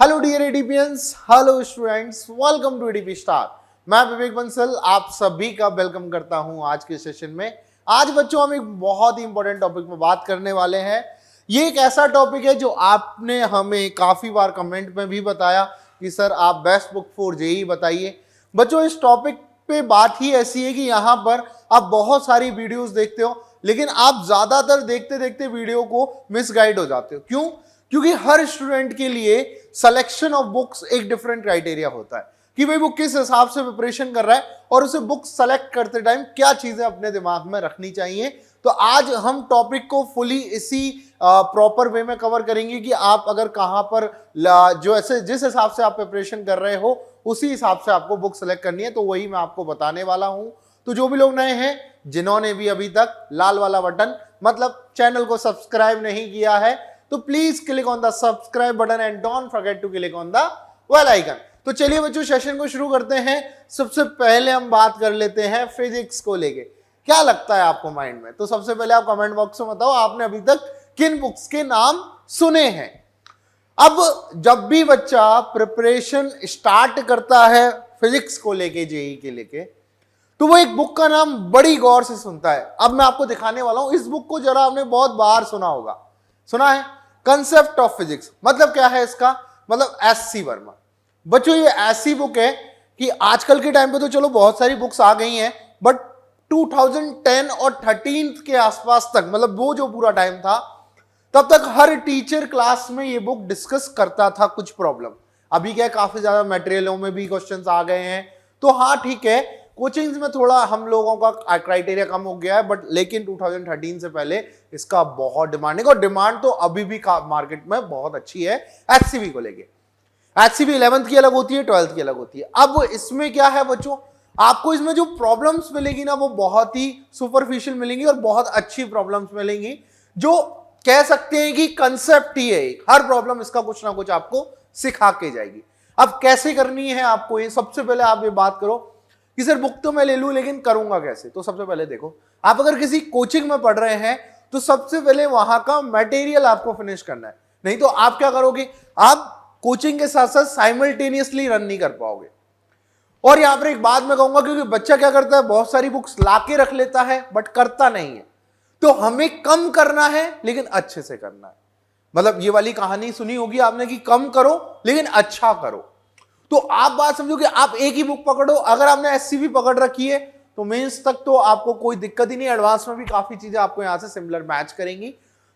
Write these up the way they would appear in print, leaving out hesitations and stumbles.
Hello dear ADPians, hello students, welcome to ADP star. मैं विवेक बंसल आप सभी का वेलकम करता हूं आज के सेशन में। आज बच्चों हम एक बहुत ही इंपॉर्टेंट टॉपिक में बात करने वाले हैं। ये एक ऐसा टॉपिक है जो आपने हमें काफी बार कमेंट में भी बताया कि सर आप बेस्ट बुक फॉर जेईई बताइए। बच्चों इस टॉपिक पे बात ही ऐसी है कि यहाँ पर आप बहुत सारी वीडियोस देखते हो, लेकिन आप ज्यादातर देखते देखते वीडियो को मिसगाइड हो जाते हो। क्यों? क्योंकि हर स्टूडेंट के लिए सिलेक्शन ऑफ बुक्स एक डिफरेंट क्राइटेरिया होता है कि भाई वो किस हिसाब से प्रिपरेशन कर रहा है और उसे बुक सेलेक्ट करते टाइम क्या चीजें अपने दिमाग में रखनी चाहिए। तो आज हम टॉपिक को फुली इसी प्रॉपर वे में कवर करेंगे कि आप अगर कहां पर जो ऐसे जिस हिसाब से आप प्रिपरेशन कर रहे हो उसी हिसाब से आपको बुक सेलेक्ट करनी है। तो वही मैं आपको बताने वाला हूं। तो जो भी लोग नए हैं, जिन्होंने भी अभी तक लाल वाला बटन मतलब चैनल को सब्सक्राइब नहीं किया है, तो please click on the subscribe button and don't forget to click on the bell icon. तो चलिए बच्चों सेशन को शुरू करते हैं। सबसे पहले हम बात कर लेते हैं फिजिक्स को लेके। क्या लगता है आपको माइंड में? तो सबसे पहले आप कमेंट बॉक्स में बताओ आपने अभी तक किन बुक्स के नाम सुने हैं। अब जब भी बच्चा प्रिपरेशन स्टार्ट करता है फिजिक्स को लेके, जेईई के लेके, तो वो एक बुक का नाम बड़ी गौर से सुनता है। अब मैं आपको दिखाने वाला हूं। इस बुक को जरा आपने बहुत बार सुना होगा। सुना है? Concept of physics. मतलब क्या है इसका? मतलब एससी वर्मा। बच्चों ये ऐसी बुक है कि आजकल के टाइम पे तो चलो बहुत सारी बुक्स आ गई हैं, बट 2010 और 13 के आसपास तक, मतलब वो जो पूरा टाइम था, तब तक हर टीचर क्लास में ये बुक डिस्कस करता था कुछ प्रॉब्लम। अभी क्या काफी ज्यादा मटेरियलों में भी क्वेश्चंस आ गए हैं, तो हाँ ठीक है, कोचिंग्स में थोड़ा हम लोगों का क्राइटेरिया कम हो गया है, बट लेकिन 2013 से पहले इसका बहुत डिमांड है। और डिमांड तो अभी भी मार्केट में बहुत अच्छी है एचसीबी को लेके। एचसीबी 11th की अलग होती है, 12th की अलग होती है। अब इसमें क्या है बच्चों, आपको इसमें जो प्रॉब्लम्स मिलेगी ना वो बहुत ही सुपरफिशियल मिलेंगी और बहुत अच्छी प्रॉब्लम्स मिलेंगी, जो कह सकते हैं कि कंसेप्ट ही है। हर प्रॉब्लम इसका कुछ ना कुछ आपको सिखा के जाएगी। अब कैसे करनी है आपको ये, सबसे पहले आप ये बात करो कि सर बुक तो मैं ले लूं लेकिन करूंगा कैसे। तो सबसे पहले देखो, आप अगर किसी कोचिंग में पढ़ रहे हैं तो सबसे पहले वहां का मटेरियल आपको फिनिश करना है। नहीं तो आप क्या करोगे, आप कोचिंग के साथ साथ साइमल्टेनियसली रन नहीं कर पाओगे। और यहां पर एक बात मैं कहूंगा, क्योंकि बच्चा क्या करता है, बहुत सारी बुक्स लाके रख लेता है बट करता नहीं है। तो हमें कम करना है लेकिन अच्छे से करना है। मतलब ये वाली कहानी सुनी होगी आपने कि कम करो लेकिन अच्छा करो। तो आप बात समझो कि आप एक ही बुक पकड़ो। अगर आपने एससीबी पकड़ रखी है तो मेंस तक तो आपको कोई दिक्कत ही नहीं। एडवांस में भी काफी चीजें आपको यहां से सिमिलर मैच करेंगी।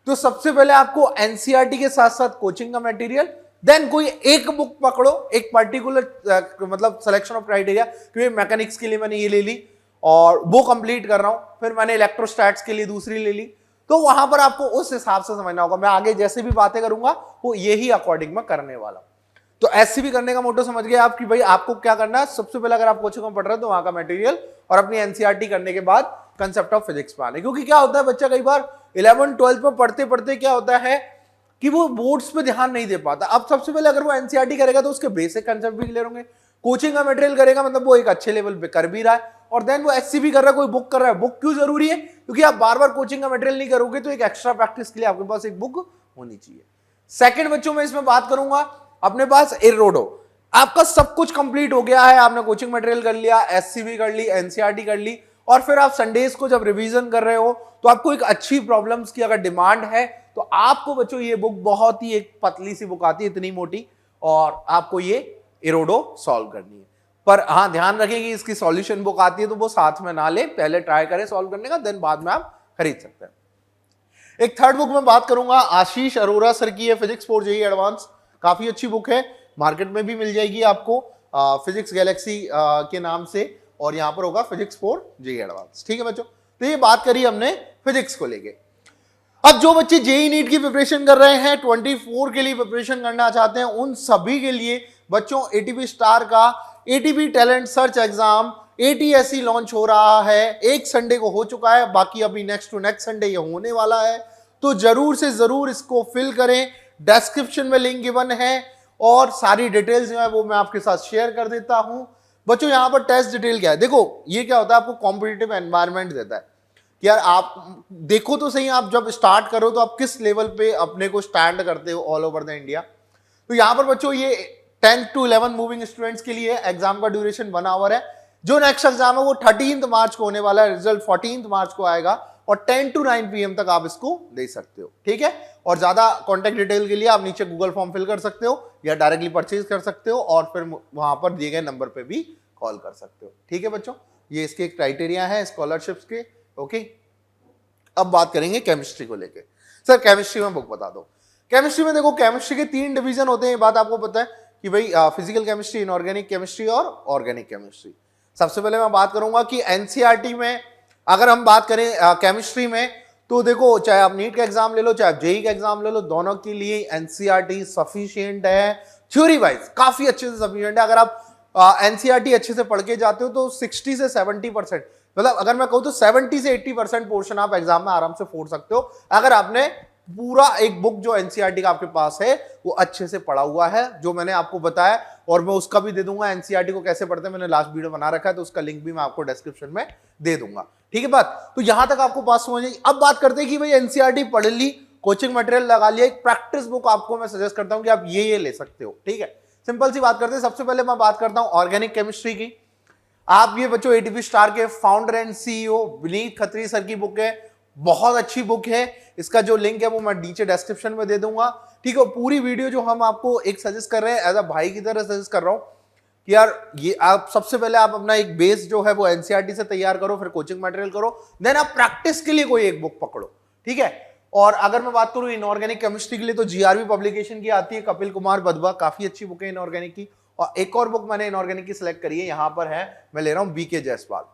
तो सबसे पहले आपको एनसीईआरटी के साथ साथ कोचिंग का मटेरियल, देन कोई एक बुक पकड़ो, एक पर्टिकुलर मतलब सिलेक्शन ऑफ क्राइटेरिया, क्योंकि मैकेनिक्स के लिए मैंने ये ले ली और वो कंप्लीट कर रहा हूं, फिर मैंने इलेक्ट्रोस्टैट्स के लिए दूसरी ले ली। तो वहां पर आपको उस हिसाब से समझना होगा। मैं आगे जैसे भी बातें करूंगा वो यही अकॉर्डिंग में करने वाला हूं। तो एससीबी करने का मोटो समझ गए आप कि भाई आपको क्या करना है। सबसे पहले अगर आप कोचिंग में पढ़ रहे हो तो वहां का मटेरियल और अपनी एनसीईआरटी करने के बाद कंसेप्ट ऑफ फिजिक्स पे आने। क्योंकि क्या होता है, बच्चा कई बार 11 12 में पढ़ते पढ़ते क्या होता है कि वो बोर्ड्स पे ध्यान नहीं दे पाता। अब सबसे पहले अगर वो एनसीईआरटी करेगा तो उसके बेसिक कंसेप्ट भी क्लियर होंगे। कोचिंग का मटेरियल करेगा मतलब वो एक अच्छे लेवल पे कर भी रहा है, और देन वो एससीबी कर रहा है, कोई बुक कर रहा है। बुक क्यों जरूरी है? क्योंकि आप बार बार कोचिंग का मटेरियल नहीं करोगे तो एक एक्स्ट्रा प्रैक्टिस के लिए आपके पास एक बुक होनी चाहिए। सेकंड बच्चों में इसमें बात करूंगा, अपने पास इरोडो। आपका सब कुछ कंप्लीट हो गया है, आपने कोचिंग मटेरियल कर लिया, एससीबी कर ली, एनसीईआरटी कर ली, और फिर आप संडेज को जब रिवीजन कर रहे हो तो आपको एक अच्छी प्रॉब्लम्स की अगर डिमांड है तो आपको बच्चों ये बुक, बहुत ही एक पतली सी बुक आती है, इतनी मोटी, और आपको ये इरोडो सॉल्व करनी है। पर हाँ ध्यान रखें कि इसकी सॉल्यूशन बुक आती है तो वो साथ में ना ले, पहले ट्राई करें सॉल्व करने का, देन बाद में आप खरीद सकते हैं। एक थर्ड बुक में बात करूंगा, आशीष अरोरा सर की है, फिजिक्स फॉर जेईई एडवांस। काफी अच्छी बुक है, मार्केट में भी मिल जाएगी आपको फिजिक्स गैलेक्सी के नाम से, और यहां पर होगा फिजिक्स फॉर जेईई एडवांस। ठीक है बच्चों, तो ये बात करी हमने फिजिक्स को लेके। अब जो बच्चे जेईई नीट की प्रिपरेशन कर रहे हैं, 24 के लिए प्रिपरेशन करना चाहते हैं, उन सभी के लिए बच्चों एटीपी स्टार का ATP talent search exam ATSC launch हो रहा है। एक संडे को हो चुका है, बाकी अभी नेक्स्ट टू नेक्स्ट संडे ये होने वाला है। तो जरूर से जरूर इसको फिल करें। डिस्क्रिप्शन में लिंक गिवन है और सारी डिटेल्स जो है वो मैं आपके साथ शेयर कर देता हूं। बच्चों यहां पर टेस्ट डिटेल क्या है, देखो ये क्या होता है, आपको कॉम्पिटिटिव एनवायरनमेंट देता है कि यार आप देखो तो सही, आप जब स्टार्ट करो तो आप किस लेवल पे अपने को स्टैंड करते हो ऑल ओवर द इंडिया। तो यहाँ पर बच्चों ये 10 to 11 मूविंग स्टूडेंट्स के लिए एग्जाम का ड्यूरेशन 1 आवर है। जो नेक्स्ट एग्जाम है वो 13 मार्च को होने वाला है, रिजल्ट 14 मार्च को आएगा और 10 to 9 PM तक आप इसको दे सकते हो, ठीक है। और ज्यादा कॉन्टेक्ट डिटेल के लिए आप नीचे गूगल फॉर्म फिल कर सकते हो या डायरेक्टली परचेज कर सकते हो और फिर वहां पर दिए गए नंबर पे भी कॉल कर सकते हो, ठीक है बच्चों। ये इसके क्राइटेरिया है स्कॉलरशिप्स के, ओके। अब बात करेंगे केमिस्ट्री को लेके। सर केमिस्ट्री में बुक बता दो। केमिस्ट्री में देखो, केमिस्ट्री के 3 डिवीजन होते हैं, ये बात आपको पता है कि भाई फिजिकल केमिस्ट्री, इनऑर्गेनिक केमिस्ट्री और ऑर्गेनिक केमिस्ट्री। सबसे पहले मैं बात करूंगा कि एनसीईआरटी में अगर हम बात करें केमिस्ट्री में, तो देखो चाहे आप नीट का एग्जाम ले लो, चाहे आप जेई का एग्जाम ले लो, दोनों के लिए एनसीईआरटी सफिशिएंट है। थ्योरी वाइज काफी अच्छे से सफिशिएंट है। अगर आप एनसीईआरटी अच्छे से पढ़ के जाते हो तो 60 से 70%, मतलब अगर मैं कहूं तो 70 से 80% पोर्शन आप एग्जाम में आराम से फोड़ सकते हो अगर आपने पूरा एक बुक जो एनसीईआरटी का आपके पास है वो अच्छे से पढ़ा हुआ है, जो मैंने आपको बताया। और मैं उसका भी दे दूंगा, एनसीईआरटी को कैसे पढ़ते हैं मैंने लास्ट वीडियो बना रखा है, तो उसका लिंक भी मैं आपको डिस्क्रिप्शन में दे दूंगा, ठीक है बात। तो यहां तक आपको बात समझ आई। अब बात करते हैं कि भाई एनसीईआरटी पढ़ ली, कोचिंग मटेरियल लगा लिया, एक प्रैक्टिस बुक आपको मैं सजेस्ट करता हूं कि आप ये ले सकते हो, ठीक है। सिंपल सी बात करते हैं। सबसे पहले मैं बात करता हूं ऑर्गेनिक केमिस्ट्री की। आप ये बच्चों एटीपी स्टार के founder and CEO Vineet Khatri sir की बुक है, बहुत अच्छी बुक है। इसका जो लिंक है वो मैं नीचे डिस्क्रिप्शन में दे दूंगा, ठीक है। पूरी वीडियो जो हम आपको एक सजेस्ट कर रहे हैं, एज अ भाई की तरह सजेस्ट कर रहा हूं कि यार ये आप सबसे पहले आप अपना एक बेस जो है वो एनसीईआरटी से तैयार करो, फिर कोचिंग मटेरियल करो, देन आप प्रैक्टिस के लिए कोई एक बुक पकड़ो, ठीक है। और अगर मैं बात करूं इनऑर्गेनिक केमिस्ट्री के लिए तो जीआरबी पब्लिकेशन की आती है, कपिल कुमार बदवा, काफी अच्छी बुक है इनऑर्गेनिक की। और एक और बुक मैंने इनऑर्गेनिक की सिलेक्ट करी है, यहां पर है, मैं ले रहा हूं बीके जायसवाल।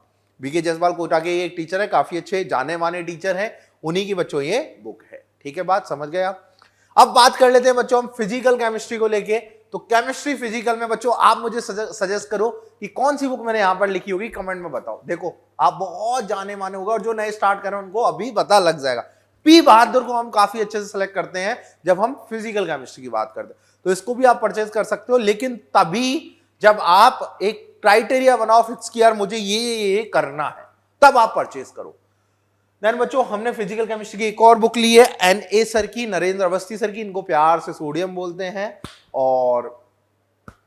बीके जायसवाल कोटा के एक टीचर है, काफी अच्छे जाने माने टीचर है, उन्हीं की बच्चों ये बुक है, ठीक है। बात समझ गए आप। अब बात कर लेते हैं बच्चों हम फिजिकल केमिस्ट्री को लेके। तो केमिस्ट्री फिजिकल में बच्चों आप मुझे सजेस्ट करो कि कौन सी बुक मैंने यहां पर लिखी होगी, कमेंट में बताओ। देखो आप बहुत जाने माने होगा और जो नए स्टार्ट कर रहे हैं उनको अभी पता लग जाएगा। पी बहादुर को हम काफी अच्छे से सिलेक्ट करते हैं जब हम फिजिकल केमिस्ट्री की बात करते हैं, तो इसको भी आप परचेज कर सकते हो, लेकिन तभी जब आप एक क्राइटेरिया बनाओ फिक्स कि यार मुझे ये करना है, तब आप परचेज करो। देन बच्चों हमने फिजिकल केमिस्ट्री की एक और बुक ली है एनए सर की, नरेंद्र अवस्थी सर की, इनको प्यार से सोडियम बोलते हैं। और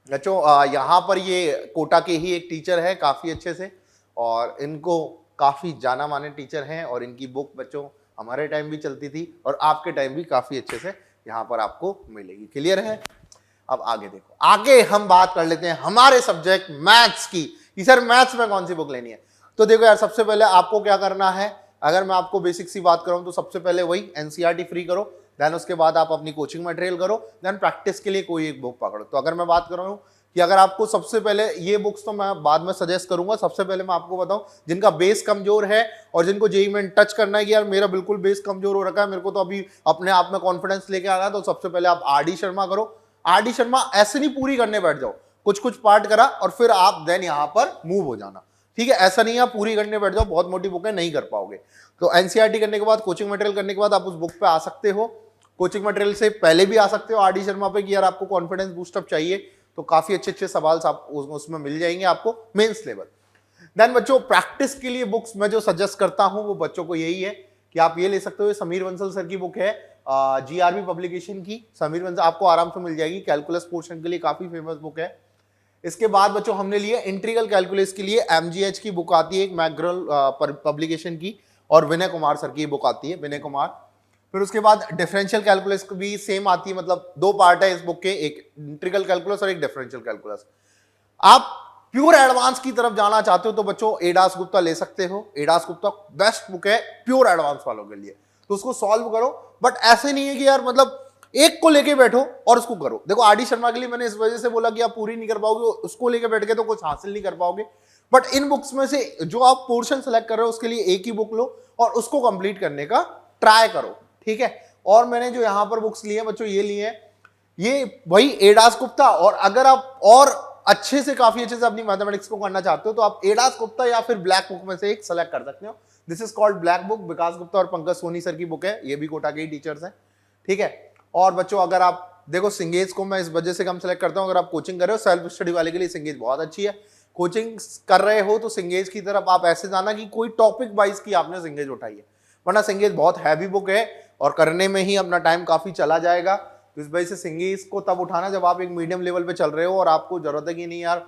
बच्चों यहाँ पर ये कोटा के ही एक टीचर है काफी अच्छे से, और इनको काफी जाना माने टीचर हैं, और इनकी बुक बच्चों हमारे टाइम भी चलती थी और आपके टाइम भी काफी अच्छे से यहाँ पर आपको मिलेगी। क्लियर है। अब आगे देखो, आगे हम बात कर लेते हैं हमारे सब्जेक्ट मैथ्स की कि सर मैथ्स में कौन सी बुक लेनी है। तो देखो यार, सबसे पहले आपको क्या करना है, अगर मैं आपको बेसिक सी बात करूं तो सबसे पहले वही एनसीईआरटी फ्री करो, देन उसके बाद आप अपनी कोचिंग मटेरियल करो, देन प्रैक्टिस के लिए कोई एक बुक पकड़ो। तो अगर मैं बात कर रहा हूं कि अगर आपको सबसे पहले ये बुक्स तो मैं बाद में सजेस्ट करूंगा, सबसे पहले मैं आपको बताऊं जिनका बेस कमजोर है और जिनको जेईई में टच करना है कि यार मेरा बिल्कुल बेस कमजोर हो रखा है, मेरे को तो अभी अपने आप में कॉन्फिडेंस लेके आना है, तो सबसे पहले आप आरडी शर्मा करो। आरडी शर्मा ऐसे नहीं पूरी करने बैठ जाओ, कुछ कुछ पार्ट करा और फिर आप देन यहां पर मूव हो जाना, ठीक है। ऐसा नहीं है आप पूरी करने बैठ जाओ, बहुत मोटी बुक है नहीं कर पाओगे। तो एनसीईआरटी करने के बाद, कोचिंग मटेरियल करने के बाद आप उस बुक पे आ सकते हो। कोचिंग मटेरियल से पहले भी आ सकते हो आरडी शर्मा पे कि यार आपको कॉन्फिडेंस बूस्टअप चाहिए, तो काफी अच्छे अच्छे सवाल आप उसमें मिल जाएंगे आपको मेंस लेवल। देन बच्चों प्रैक्टिस के लिए बुक्स मैं जो सजेस्ट करता हूं वो बच्चों को यही है कि आप ये ले सकते हो, समीर बंसल सर की बुक है जीआरबी पब्लिकेशन की। समीर बंसल आपको आराम से मिल जाएगी, कैलकुलस पोर्शन के लिए काफी फेमस बुक है। इसके बाद बच्चों हमने लिए इंटीग्रल कैलकुलस के लिए एमजीएच की बुक आती है एक, मैकग्रल पब्लिकेशन की, और विनय कुमार सर की बुक आती है, विनय कुमार। फिर उसके बाद डिफरेंशियल कैलकुलस भी सेम आती है, मतलब 2 पार्ट है इस बुक के, एक इंटीग्रल कैलकुलस और एक डिफरेंशियल कैलकुलस। आप प्योर एडवांस की तरफ जाना चाहते हो तो बच्चों एडास गुप्ता ले सकते हो। एडास गुप्ता बेस्ट बुक है प्योर एडवांस वालों के लिए, तो उसको सॉल्व करो। बट ऐसे नहीं है कि यार मतलब एक को लेके बैठो और उसको करो। देखो आरडी शर्मा के लिए मैंने इस वजह से बोला कि आप पूरी नहीं कर पाओगे, उसको लेके बैठ के तो कुछ हासिल नहीं कर पाओगे। बट इन बुक्स में से जो आप पोर्शन सेलेक्ट कर रहे हो उसके लिए एक ही बुक लो और उसको कंप्लीट करने का ट्राई करो, ठीक है। और मैंने जो यहाँ पर बुक्स ली है बच्चों, ये लिए हैं, ये वही एडास गुप्ता। और अगर आप और अच्छे से काफी अच्छे से अपनी मैथमेटिक्स को करना चाहते हो तो आप एडास गुप्ता या फिर ब्लैक बुक में से एक सेलेक्ट कर सकते हो। This is called black book, Vikas Gupta और पंकज सोनी सर की बुक है, ये भी कोटा के ही टीचर्स हैं, ठीक है। और बच्चों अगर आप देखो सिंगेज को मैं इस वजह से कम सेलेक्ट करता हूं, अगर आप कोचिंग कर रहे हो सेल्फ स्टडी वाले के लिए सिंगेज बहुत अच्छी है। कोचिंग कर रहे हो तो सिंगेज की तरफ आप ऐसे जाना कि कोई टॉपिक वाइज की आपने सिंगेज उठाई है, वरना सिंगेज बहुत हैवी बुक है और करने में ही अपना टाइम काफी चला जाएगा। तो इस वजह से सिंगेज को तब उठाना जब आप एक मीडियम लेवल पे चल रहे हो और आपको जरूरत है कि नहीं यार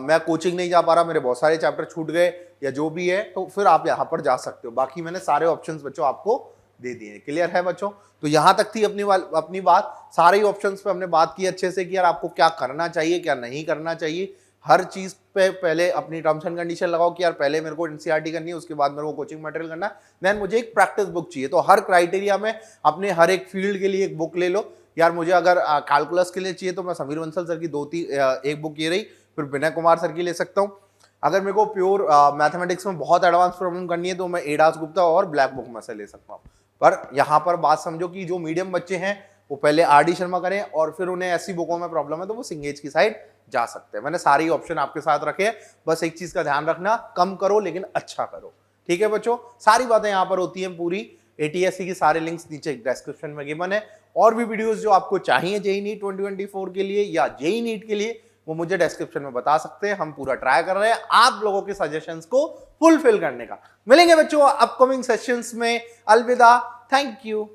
मैं कोचिंग नहीं जा पा रहा, मेरे बहुत सारे चैप्टर छूट गए या जो भी है, तो फिर आप यहाँ पर जा सकते हो। बाकी मैंने सारे ऑप्शंस बच्चों आपको दे दिए। क्लियर है बच्चों? तो यहाँ तक थी अपनी बात। सारे ही ऑप्शंस पे हमने बात की अच्छे से कि यार आपको क्या करना चाहिए क्या नहीं करना चाहिए। हर चीज पे पहले अपनी टर्म्स एंड कंडीशन लगाओ कि यार पहले मेरे को एनसीईआरटी करनी है, उसके बाद मेरे को कोचिंग मटेरियल करना है, देन मुझे एक प्रैक्टिस बुक चाहिए। तो हर क्राइटेरिया में अपने हर एक फील्ड के लिए एक बुक ले लो। यार मुझे अगर कैलकुलस के लिए चाहिए तो मैं समीर बंसल सर की एक बुक ये रही, फिर विनय कुमार सर की ले सकता हूँ। अगर मेरे को प्योर मैथमेटिक्स में बहुत एडवांस प्रॉब्लम करनी है तो मैं एडास गुप्ता और ब्लैक बुक में से ले सकता हूँ। पर यहाँ पर बात समझो कि जो मीडियम बच्चे हैं वो पहले आर डी शर्मा करें और फिर उन्हें ऐसी बुकों में प्रॉब्लम है तो वो सिंगेज की साइड जा सकते हैं। मैंने सारी ऑप्शन आपके साथ रखे हैं, बस एक चीज का ध्यान रखना, कम करो लेकिन अच्छा करो। ठीक है बच्चों, सारी बातें यहाँ पर होती हैं पूरी। एटीएससी की सारे लिंक्स नीचे डिस्क्रिप्शन में गिवन है। और भी वीडियोस जो आपको चाहिए जेईई नीट 2024 के लिए या जेईई नीट के लिए वो मुझे डिस्क्रिप्शन में बता सकते हैं। हम पूरा ट्राई कर रहे हैं आप लोगों के सजेशंस को फुलफिल करने का। मिलेंगे बच्चों अपकमिंग सेशंस में। अलविदा, थैंक यू।